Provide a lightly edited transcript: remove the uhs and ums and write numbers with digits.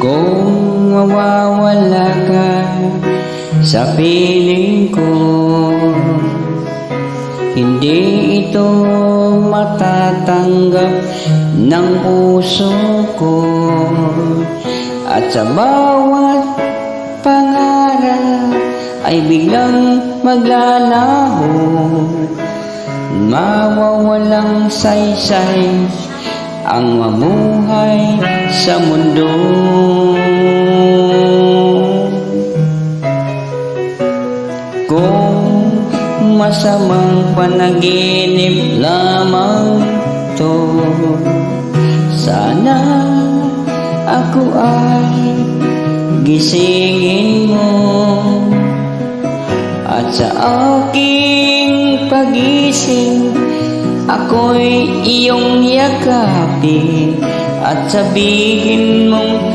Kung mawawala ka sa piling ko, hindi ito matatanggap ng puso ko. At sa bawat pangarap ay biglang maglalaho, mawawalang saysay ang mamuhay sa mundo. Kung masamang panaginip lamang to, sana ako ay gisingin mo, at sa aking pagising ako'y iyong yakapin at sabihin mong